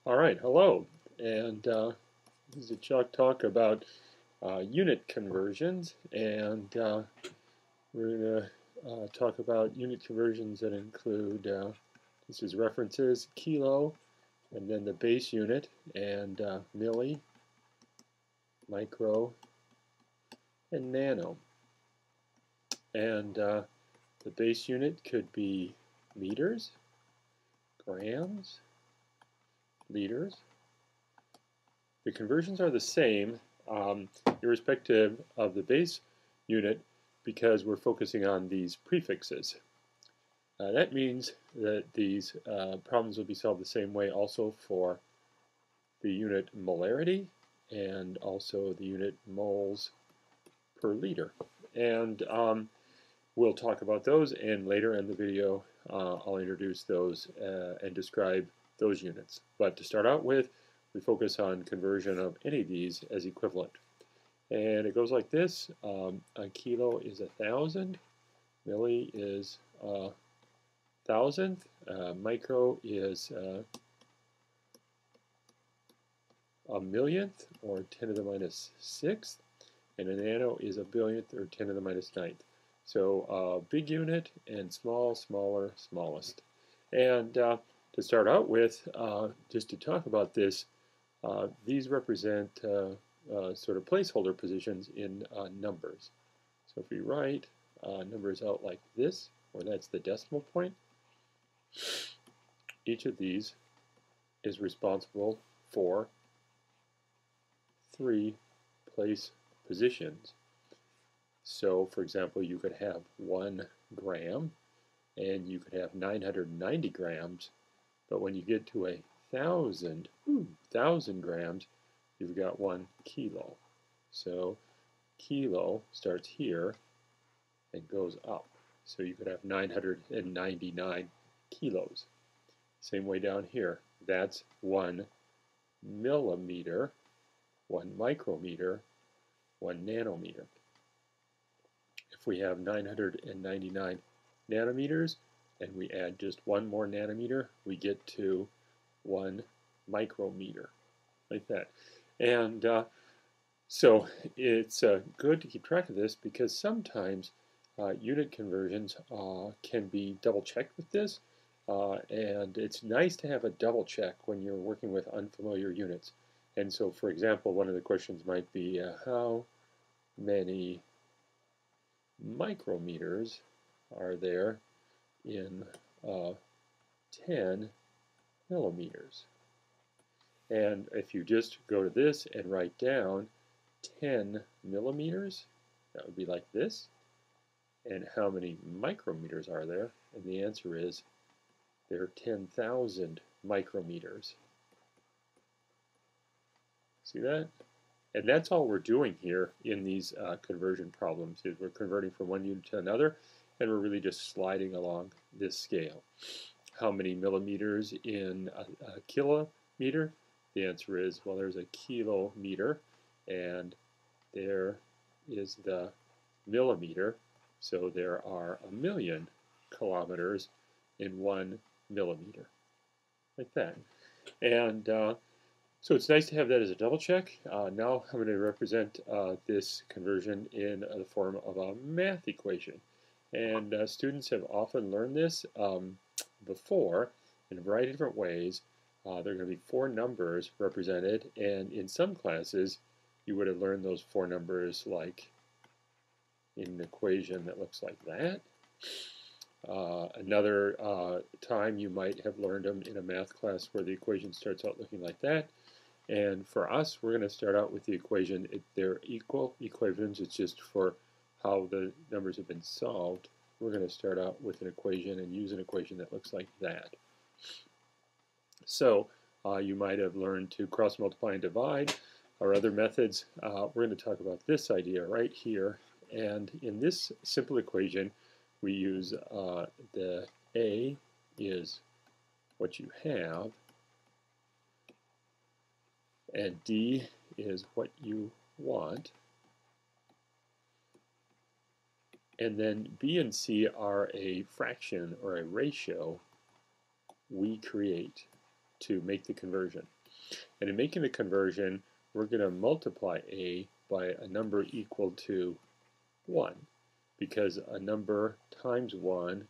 All right, hello, and this is a talk about unit conversions, and we're going to talk about unit conversions that include, this is references, kilo, and then the base unit, and milli, micro, and nano. And the base unit could be meters, grams, liters. The conversions are the same irrespective of the base unit because we're focusing on these prefixes. That means that these problems will be solved the same way also for the unit molarity and also the unit moles per liter. And we'll talk about those, and later in the video I'll introduce those and describe those units. But to start out with, we focus on conversion of any of these as equivalent. And it goes like this. A kilo is 1,000. Milli is 1,000th. Micro is a millionth, or 10 to the minus 6th. And a nano is a billionth, or 10 to the minus 9th. So big unit and small, smaller, smallest. And to start out with, just to talk about this, these represent sort of placeholder positions in numbers. So if we write numbers out like this, or that's the decimal point, each of these is responsible for 3 place positions. So for example, you could have 1 gram, and you could have 990 grams, but when you get to 1,000 grams, you've got 1 kilo. So kilo starts here and goes up. So you could have 999 kilos. Same way down here. That's 1 millimeter, 1 micrometer, 1 nanometer. If we have 999 nanometers and we add just 1 more nanometer, we get to 1 micrometer, like that. And so it's good to keep track of this because sometimes unit conversions can be double-checked with this, and it's nice to have a double check when you're working with unfamiliar units. And so, for example, one of the questions might be, how many micrometers are there in 10 millimeters? And if you just go to this and write down 10 millimeters, that would be like this. And how many micrometers are there? And the answer is there are 10,000 micrometers. See that? And that's all we're doing here in these conversion problems, is we're converting from one unit to another, and we're really just sliding along this scale. How many millimeters in a kilometer? The answer is, well, there's a kilometer, and there is the millimeter, so there are 1,000,000 kilometers in 1 millimeter, like that. And so it's nice to have that as a double check. Now I'm going to represent this conversion in the form of a math equation. And students have often learned this before in a variety of different ways. There are going to be 4 numbers represented, and in some classes you would have learned those 4 numbers like in an equation that looks like that. Another time you might have learned them in a math class where the equation starts out looking like that. And for us, we're going to start out with the equation. They're equal equations. It's just for how the numbers have been solved. We're going to start out with an equation and use an equation that looks like that. So you might have learned to cross multiply and divide or other methods. We're going to talk about this idea right here. And in this simple equation, we use the A is what you have, and D is what you want. And then B and C are a fraction or a ratio we create. to make the conversion. And in making the conversion, we're going to multiply a by a number equal to 1, because a number times 1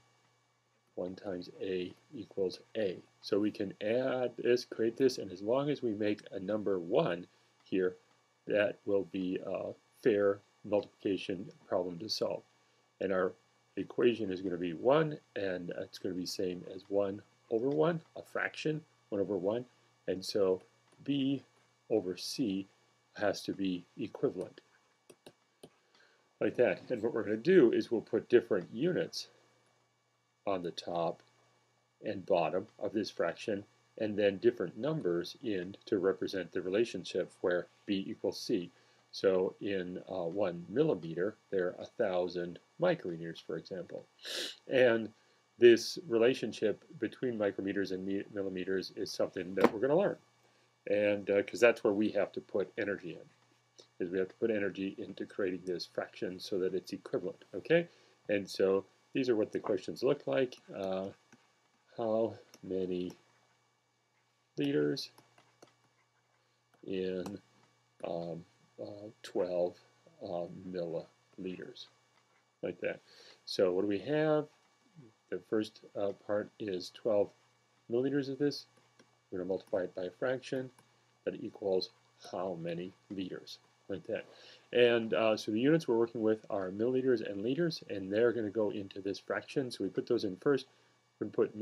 times a equals a. So we can add this, create this, and as long as we make a number 1 here, that will be a fair multiplication problem to solve. And our equation is going to be 1, and it's going to be same as 1 over 1, a fraction, 1 over 1. And so B over C has to be equivalent, like that. And what we're going to do is we'll put different units on the top and bottom of this fraction, and then different numbers in to represent the relationship where B equals C. So in 1 millimeter, there are 1,000 micrometers, for example. And this relationship between micrometers and millimeters is something that we're going to learn. And because that's where we have to put energy in, is we have to put energy into creating this fraction so that it's equivalent, okay? And so these are what the questions look like. How many liters in 12 milliliters, like that. So what do we have? The first part is 12 milliliters of this. We're going to multiply it by a fraction that equals how many liters, like that. And so the units we're working with are milliliters and liters, and they're going to go into this fraction. So we put those in first. We're going to put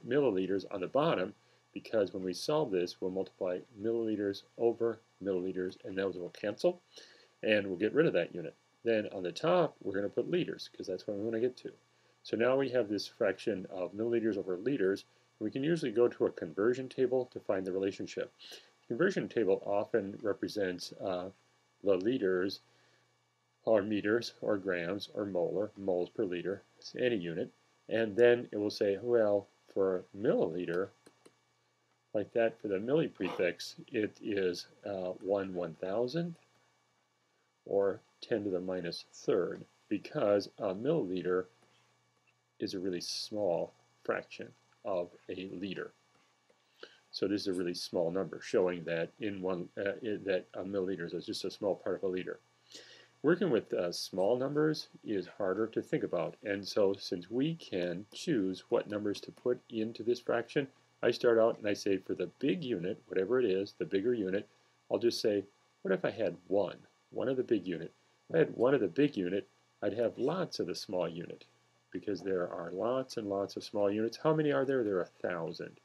milliliters on the bottom, because when we solve this, we'll multiply milliliters over milliliters, and those will cancel, and we'll get rid of that unit. Then on the top, we're going to put liters, because that's what we want to get to. So now we have this fraction of milliliters over liters. We can usually go to a conversion table to find the relationship. The conversion table often represents the liters, or meters, or grams, or moles per liter, it's any unit. And then it will say, well, for a milliliter, like that, for the milli prefix, it is 1/1000th, or 10 to the minus third, because a milliliter is a really small fraction of a liter. So this is a really small number, showing that that a milliliter is just a small part of a liter. Working with small numbers is harder to think about, and so since we can choose what numbers to put into this fraction, I start out and I say for the big unit, whatever it is, the bigger unit, I'll just say, what if I had one of the big unit? If I had one of the big unit, I'd have lots of the small unit, because there are lots and lots of small units. How many are there? There are 1,000.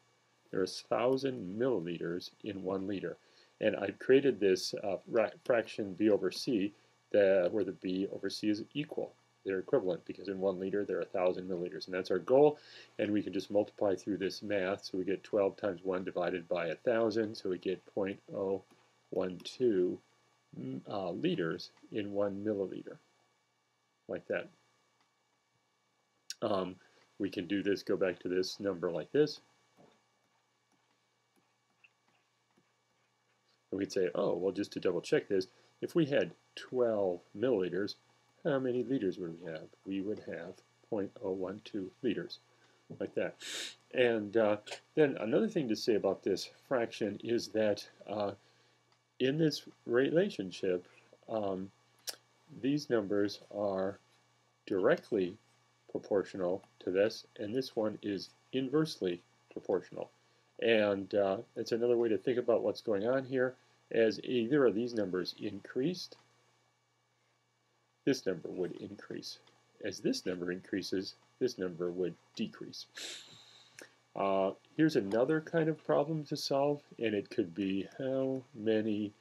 There are 1,000 milliliters in 1 liter. And I've created this fraction B over C, where the B over C is equal. They're equivalent, because in 1 liter there are 1,000 milliliters, and that's our goal. And we can just multiply through this math, so we get 12 times 1 divided by 1,000, so we get 0.012 liters in 1 milliliter, like that. We can do this, go back to this number like this. And we'd say, oh, well, just to double check this, if we had 12 milliliters, how many liters would we have? We would have 0.012 liters, like that. And then another thing to say about this fraction is that in this relationship, these numbers are directly proportional to this, and this one is inversely proportional. And it's another way to think about what's going on here. As either of these numbers increased, this number would increase. As this number increases, this number would decrease. Here's another kind of problem to solve, and it could be how many,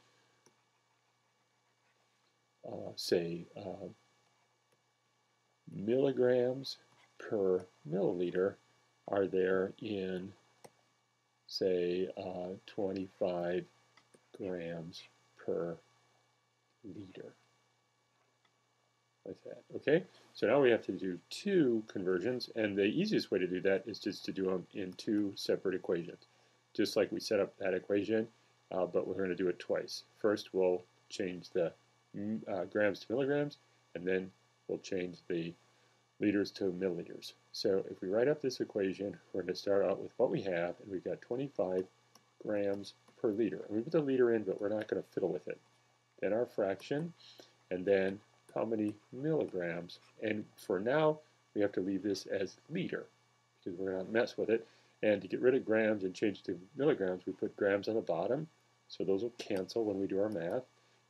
milligrams per milliliter are there in, say, 25 grams per liter, like that. Okay, so now we have to do 2 conversions, and the easiest way to do that is just to do them in 2 separate equations, just like we set up that equation, but we're going to do it twice. First, we'll change the grams to milligrams, and then we'll change the liters to milliliters. So if we write up this equation, we're going to start out with what we have, and we've got 25 grams per liter. And we put the liter in, but we're not going to fiddle with it. Then our fraction, and then how many milligrams. And for now, we have to leave this as liter because we're going to mess with it. And to get rid of grams and change to milligrams, we put grams on the bottom. So those will cancel when we do our math.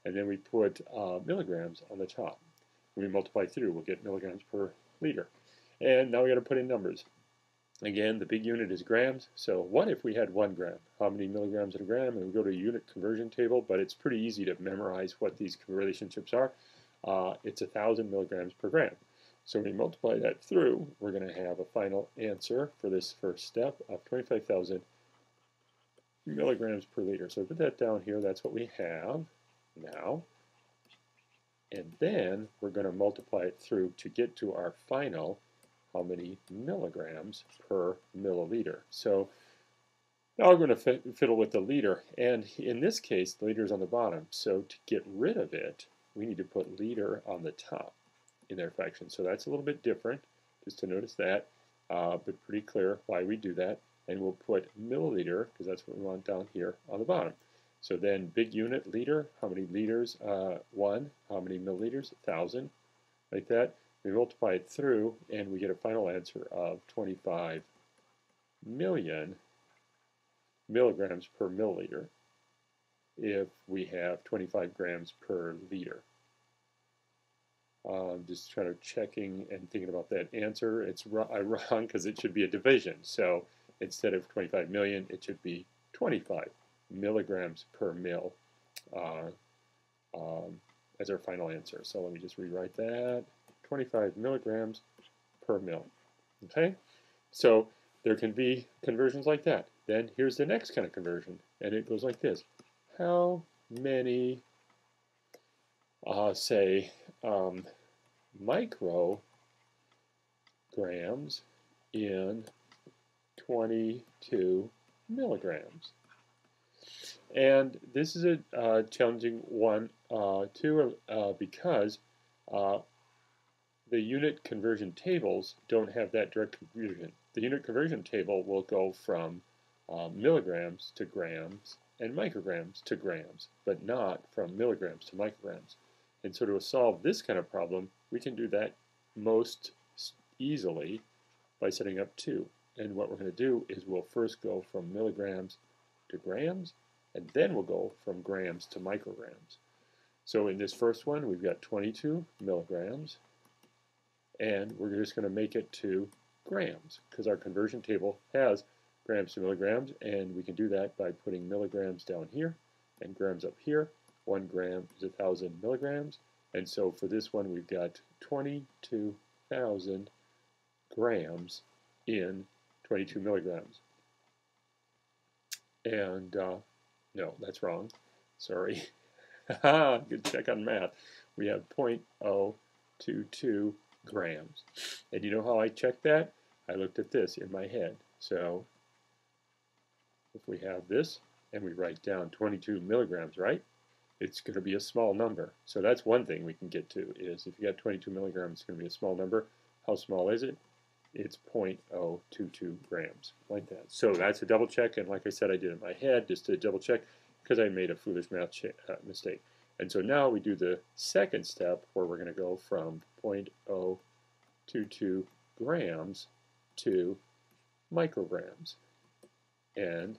And then we put milligrams on the top. When we multiply through, we'll get milligrams per liter. And now we got to put in numbers. Again, the big unit is grams. So what if we had 1 gram? How many milligrams in a gram? And we go to a unit conversion table, but it's pretty easy to memorize what these relationships are. It's 1,000 milligrams per gram. So when we multiply that through, we're going to have a final answer for this first step of 25,000 milligrams per liter. So put that down here. That's what we have now. And then we're going to multiply it through to get to our final how many milligrams per milliliter. So now we're going to fiddle with the liter. And in this case, the liter is on the bottom. So to get rid of it, we need to put liter on the top in their fraction. So that's a little bit different, just to notice that, but pretty clear why we do that. And we'll put milliliter, because that's what we want down here, on the bottom. So then big unit, liter, how many liters? 1. How many milliliters? 1,000. Like that. We multiply it through, and we get a final answer of 25 million milligrams per milliliter if we have 25 grams per liter. Just trying to checking and thinking about that answer. It's wrong because it should be a division. So instead of 25 million, it should be 25 milligrams per mil as our final answer. So let me just rewrite that. 25 milligrams per mil. Okay? So there can be conversions like that. Then here's the next kind of conversion, and it goes like this. How many, say, micrograms in 22 milligrams? And this is a challenging one too, because the unit conversion tables don't have that direct conversion. The unit conversion table will go from milligrams to grams and micrograms to grams, but not from milligrams to micrograms. And so to solve this kind of problem, we can do that most easily by setting up 2. And what we're going to do is we'll first go from milligrams to grams, and then we'll go from grams to micrograms. So in this first one, we've got 22 milligrams, and we're just going to make it to grams because our conversion table has grams to milligrams, and we can do that by putting milligrams down here and grams up here. 1 gram is 1,000 milligrams, and so for this one we've got 22,000 grams in 22 milligrams. And no, that's wrong. Sorry. Good check on math. We have 0.022 grams. And you know how I checked that? I looked at this in my head. So if we have this and we write down 22 milligrams, right? It's going to be a small number. So that's one thing we can get to is if you got 22 milligrams, it's going to be a small number. How small is it? It's 0.022 grams, like that. So that's a double check, and like I said, I did it in my head just to double check because I made a foolish math mistake. And so now we do the second step where we're going to go from 0.022 grams to micrograms. And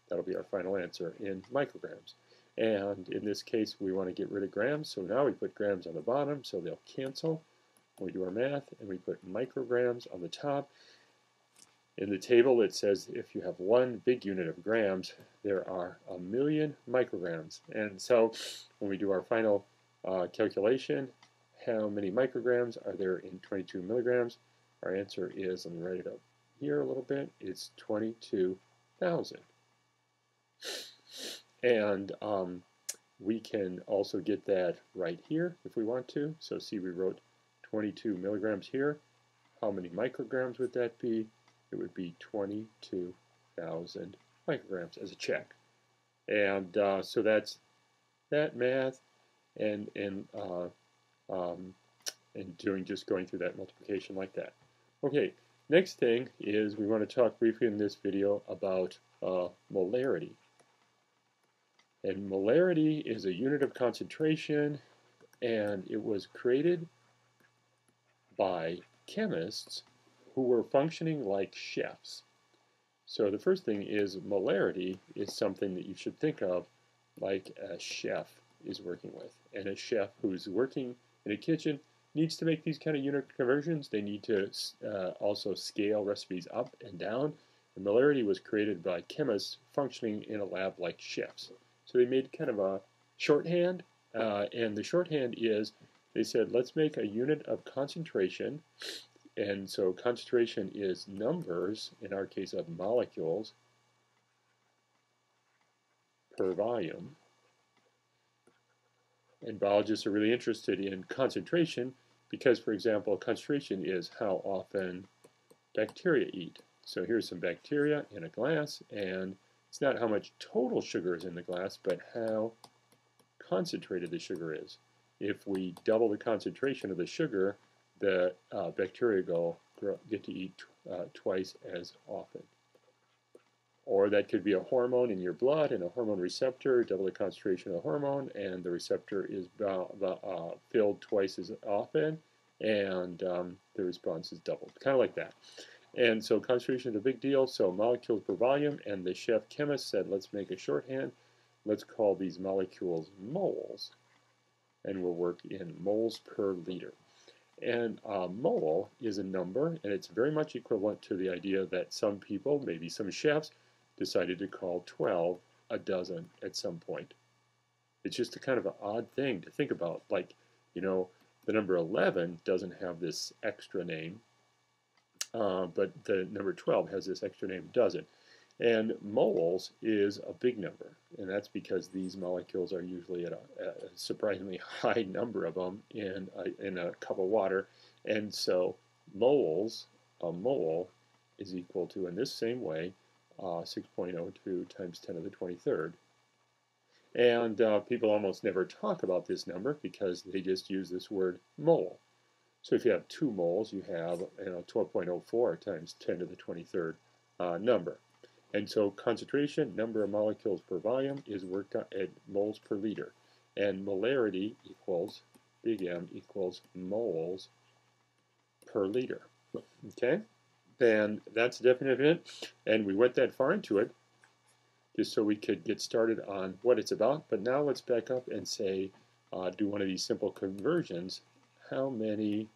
that'll be our final answer in micrograms. And in this case, we want to get rid of grams, so now we put grams on the bottom, so they'll cancel. We do our math, and we put micrograms on the top. In the table, it says if you have 1 big unit of grams, there are 1,000,000 micrograms. And so when we do our final calculation, how many micrograms are there in 22 milligrams? Our answer is, let me write it up here a little bit, it's 22,000. And we can also get that right here if we want to. So see, we wrote 22 milligrams here. How many micrograms would that be? It would be 22,000 micrograms as a check. And so that's that math, and just going through that multiplication like that. Okay, next thing is we want to talk briefly in this video about molarity. And molarity is a unit of concentration, and it was created by chemists who were functioning like chefs. So the first thing is molarity is something that you should think of like a chef is working with. And a chef who's working in a kitchen needs to make these kind of unit conversions. They need to also scale recipes up and down. And molarity was created by chemists functioning in a lab like chefs. So they made kind of a shorthand, and the shorthand is they said, let's make a unit of concentration. And so concentration is numbers, in our case of molecules, per volume. And biologists are really interested in concentration because, for example, concentration is how often bacteria eat. So here's some bacteria in a glass, and it's not how much total sugar is in the glass, but how concentrated the sugar is. If we double the concentration of the sugar, the bacteria get to eat twice as often. Or that could be a hormone in your blood and a hormone receptor, double the concentration of the hormone, and the receptor is filled twice as often, and the response is doubled, kind of like that. And so concentration is a big deal, so molecules per volume, and the chef chemist said, let's make a shorthand. Let's call these molecules moles, and we'll work in moles per liter. And mole is a number, and it's very much equivalent to the idea that some people, maybe some chefs, decided to call 12 a dozen at some point. It's just a kind of an odd thing to think about. Like, you know, the number 11 doesn't have this extra name, but the number 12 has this extra name, doesn't. And moles is a big number, and that's because these molecules are usually at a surprisingly high number of them in a cup of water. And so moles, a mole, is equal to, in this same way, 6.02 times 10 to the 23rd. And people almost never talk about this number because they just use this word mole. So if you have 2 moles, you have 12.04 times 10 to the 23rd number. And so concentration, number of molecules per volume, is worked out at moles per liter. And molarity equals, big M equals moles per liter. Okay? And that's the definition of it. And we went that far into it just so we could get started on what it's about. But now let's back up and say, do one of these simple conversions. How many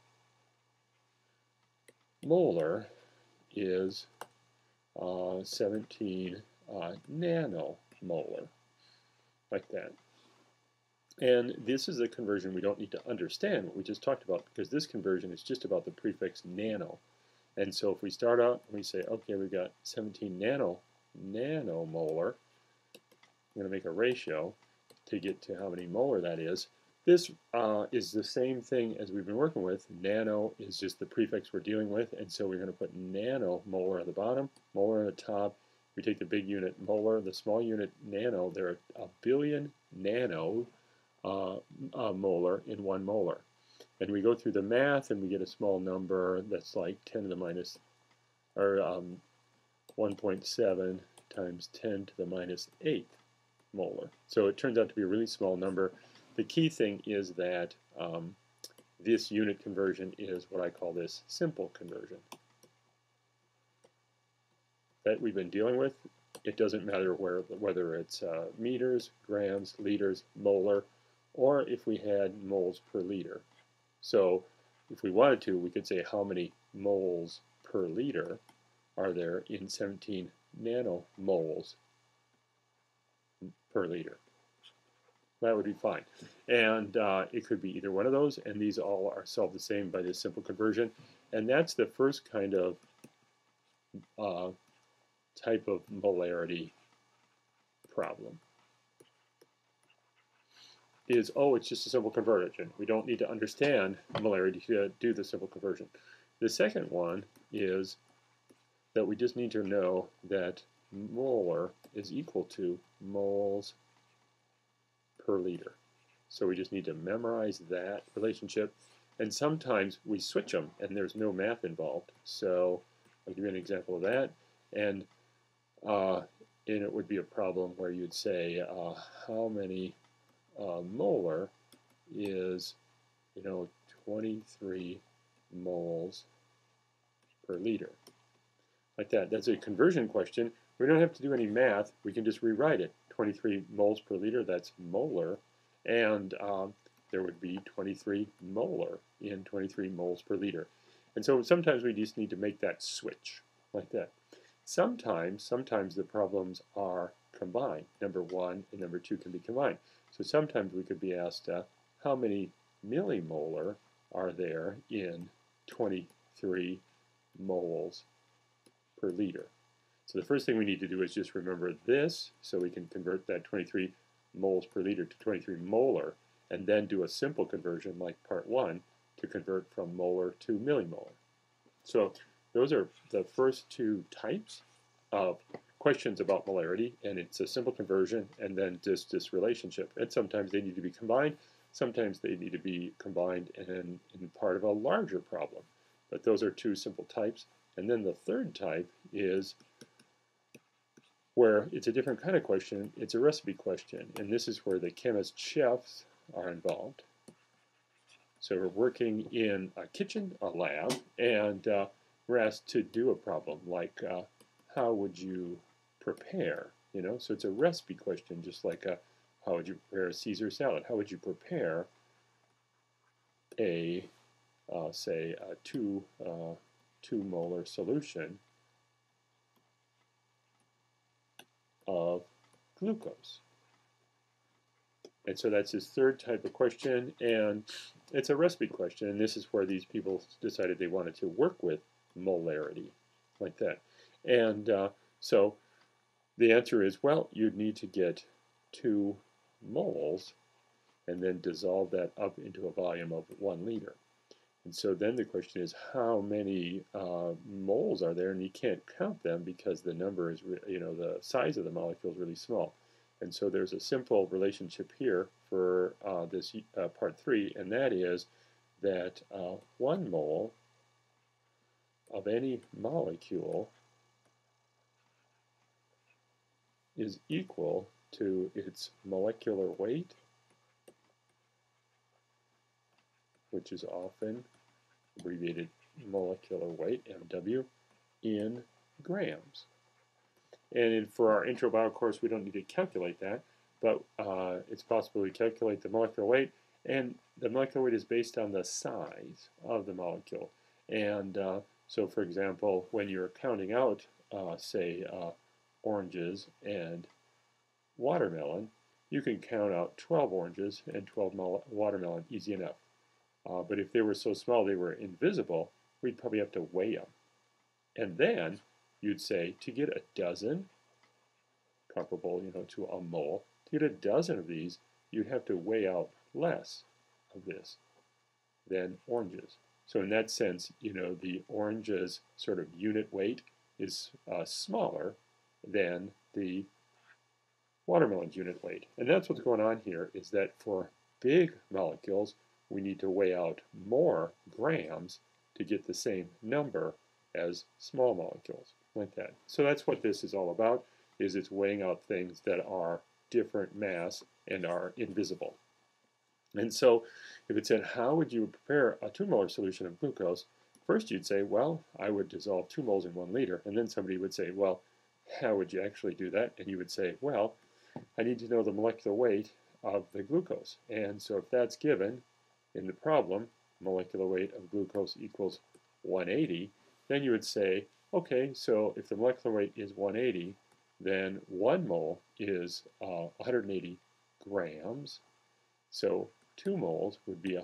molar is 17 nanomolar, like that. And this is a conversion we don't need to understand what we just talked about, because this conversion is just about the prefix nano. And so if we start out and we say, okay, we've got 17 nanomolar, I'm going to make a ratio to get to how many molar that is. This is the same thing as we've been working with. Nano is just the prefix we're dealing with, and so we're going to put nanomolar at the bottom, molar on the top. We take the big unit molar, the small unit nano. There are a billion nano molar in 1 molar. And we go through the math, and we get a small number that's like 10 to the minus, or 1.7 times 10 to the minus 8th molar. So it turns out to be a really small number. The key thing is that this unit conversion is what I call this simple conversion that we've been dealing with. It doesn't matter whether it's meters, grams, liters, molar, or if we had moles per liter. So if we wanted to, we could say how many moles per liter are there in 17 nanomoles per liter. That would be fine. And it could be either one of those, and these all are solved the same by this simple conversion. And that's the first kind of type of molarity problem. Is, oh, it's just a simple conversion. We don't need to understand molarity to do the simple conversion. The second one is that we just need to know that molar is equal to moles per liter. So we just need to memorize that relationship. And sometimes we switch them and there's no math involved. So I'll give you an example of that. And and it would be a problem where you'd say how many molar is 23 moles per liter. Like that. That's a conversion question. We don't have to do any math. We can just rewrite it. 23 moles per liter, that's molar. And there would be 23 molar in 23 moles per liter. And so sometimes we just need to make that switch like that. Sometimes the problems are combined. Number 1 and number 2 can be combined. So sometimes we could be asked how many millimolar are there in 23 moles per liter. So the first thing we need to do is just remember this, so we can convert that 23 moles per liter to 23 molar, and then do a simple conversion like part 1 to convert from molar to millimolar. So those are the first 2 types of questions about molarity, and it's a simple conversion and then just this relationship. And sometimes they need to be combined, sometimes they need to be combined in part of a larger problem. But those are 2 simple types. And then the third type is where it's a different kind of question. It's a recipe question, and this is where the chemist chefs are involved. So we're working in a kitchen, a lab, and we're asked to do a problem like how would you prepare? So it's a recipe question, just like how would you prepare a Caesar salad? How would you prepare a say a 2 molar solution of glucose? And so that's his third type of question, and it's a recipe question, and this is where these people decided they wanted to work with molarity, like that. And so the answer is, well, you'd need to get 2 moles and then dissolve that up into a volume of 1 liter. And so then the question is, how many moles are there? And you can't count them because the number is, the size of the molecule is really small. And so there's a simple relationship here for this part 3, and that is that 1 mole of any molecule is equal to its molecular weight, which is often abbreviated molecular weight, MW, in grams. And for our intro bio course, we don't need to calculate that, but it's possible to calculate the molecular weight, and the molecular weight is based on the size of the molecule. And so, for example, when you're counting out, say, oranges and watermelon, you can count out 12 oranges and 12 watermelon easy enough. But if they were so small they were invisible, we'd probably have to weigh them. And then you'd say to get a dozen, comparable to a mole, to get a dozen of these, you'd have to weigh out less of this than oranges. So in that sense, the orange's sort of unit weight is smaller than the watermelon's unit weight. And that's what's going on here, is that for big molecules, we need to weigh out more grams to get the same number as small molecules, like that. So that's what this is all about, is it's weighing out things that are different mass and are invisible. And so if it said, how would you prepare a 2 molar solution of glucose? First you'd say, well, I would dissolve 2 moles in 1 liter. And then somebody would say, well, how would you actually do that? And you would say, well, I need to know the molecular weight of the glucose. And so if that's given in the problem, molecular weight of glucose equals 180, then you would say, okay, so if the molecular weight is 180, then 1 mole is 180 grams. So 2 moles would be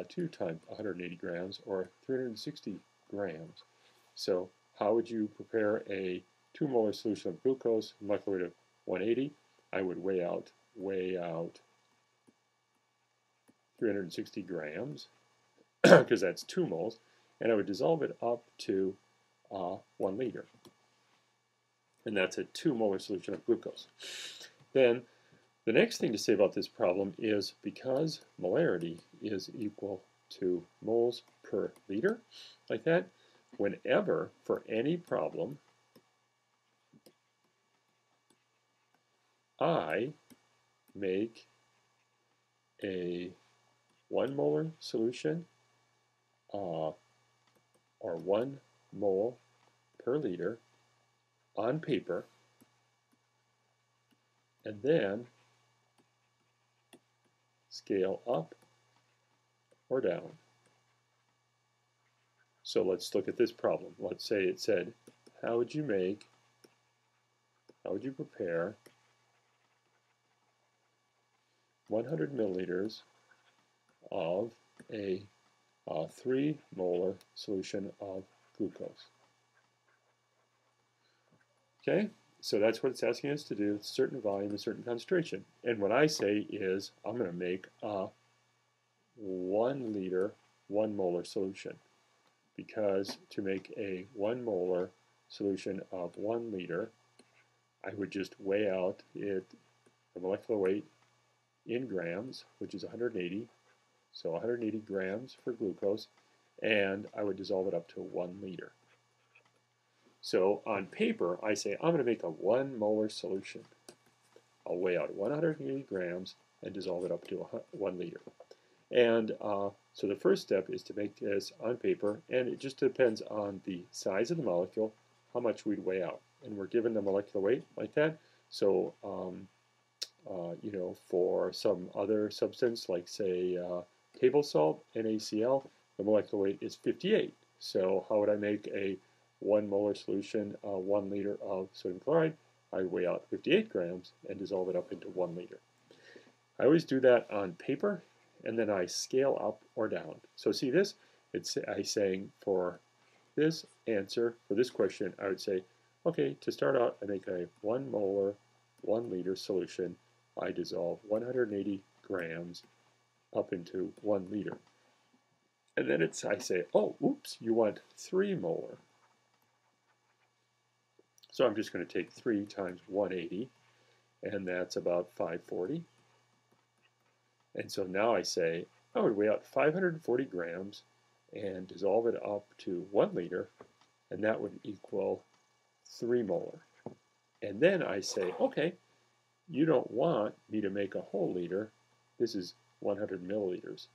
2 times 180 grams, or 360 grams. So how would you prepare a 2 molar solution of glucose, molecular weight of 180? I would weigh out 360 grams, because that's 2 moles, and I would dissolve it up to 1 liter. And that's a 2 molar solution of glucose. Then the next thing to say about this problem is, because molarity is equal to moles per liter, like that, whenever, for any problem, I make a 1 molar solution or 1 mole per liter on paper, and then scale up or down. So let's look at this problem. Let's say it said, how would you prepare 100 milliliters of a 3 molar solution of glucose? Okay, so that's what it's asking us to do. It's a certain volume, a certain concentration. And what I say is, I'm going to make a 1 liter, 1 molar solution. Because to make a 1 molar solution of 1 liter, I would just weigh out the molecular weight in grams, which is 180. So 180 grams for glucose, and I would dissolve it up to 1 liter. So on paper, I say I'm going to make a 1 molar solution. I'll weigh out 180 grams and dissolve it up to 1 liter. And so the first step is to make this on paper, and it just depends on the size of the molecule, how much we'd weigh out. And we're given the molecular weight like that. So, you know, for some other substance, like say table salt, NaCl, the molecular weight is 58. So how would I make a 1 molar solution, 1 liter of sodium chloride? I weigh out 58 grams and dissolve it up into 1 liter. I always do that on paper, and then I scale up or down. So see this? I'm saying for this answer, for this question, I would say, okay, to start out, I make a 1 molar, 1 liter solution. I dissolve 180 grams up into 1 liter. And then I say, oh, oops, you want 3 molar. So I'm just going to take 3 times 180, and that's about 540. And so now I say, I would weigh out 540 grams and dissolve it up to 1 liter, and that would equal 3 molar. And then I say, okay, you don't want me to make a whole liter. This is 100 milliliters.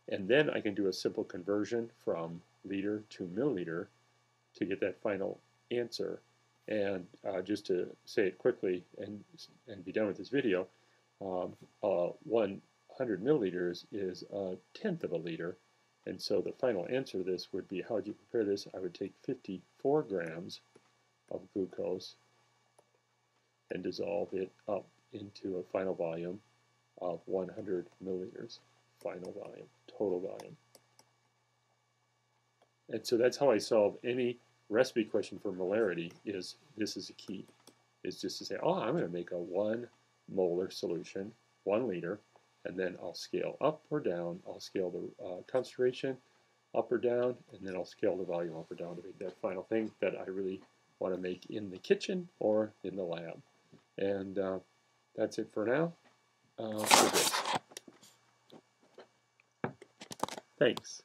And then I can do a simple conversion from liter to milliliter to get that final answer. And just to say it quickly and be done with this video, 100 milliliters is 1/10 of a liter. And so the final answer to this would be, how would you prepare this? I would take 54 grams of glucose and dissolve it up into a final volume of 100 milliliters. Final volume, total volume. And so that's how I solve any recipe question for molarity. This is a key, is just to say, oh, I'm going to make a 1 molar solution, 1 liter, and then I'll scale up or down. I'll scale the concentration up or down, and then I'll scale the volume up or down to make that final thing that I really want to make in the kitchen or in the lab. And that's it for now. For this. Thanks.